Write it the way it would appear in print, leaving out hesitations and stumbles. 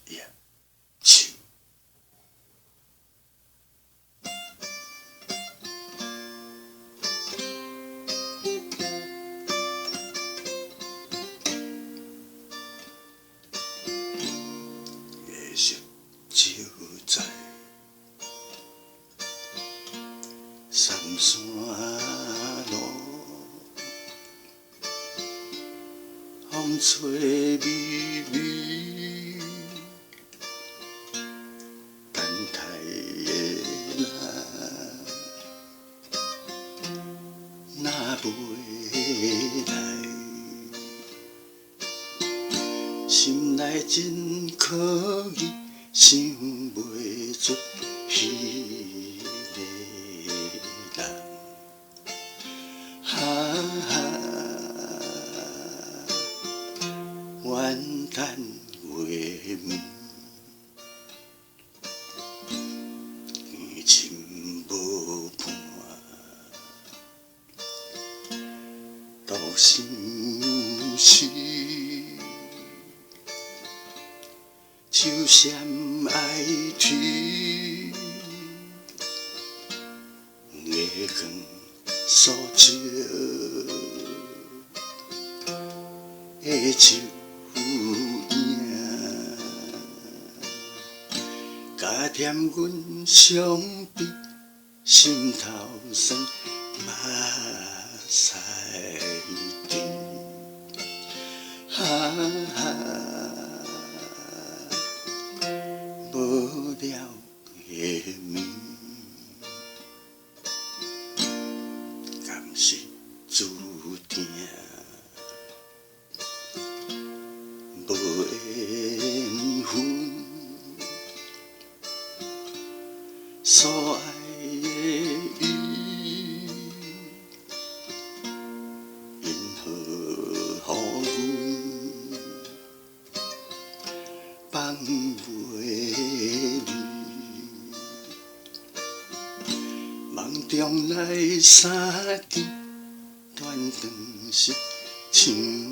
也唱。夜色就在三山路，风吹微微，等待的人若袂来，心内真可疑，想袂出彼个人。怨叹月暝，情无伴，到心事。手闪爱啼，月光诉笑的手影，加添阮伤悲，心头酸，目屎滴。无了的眠，敢是注定无缘分，所爱的伊，因何予阮放袂离？梦中来相见，断肠是唱。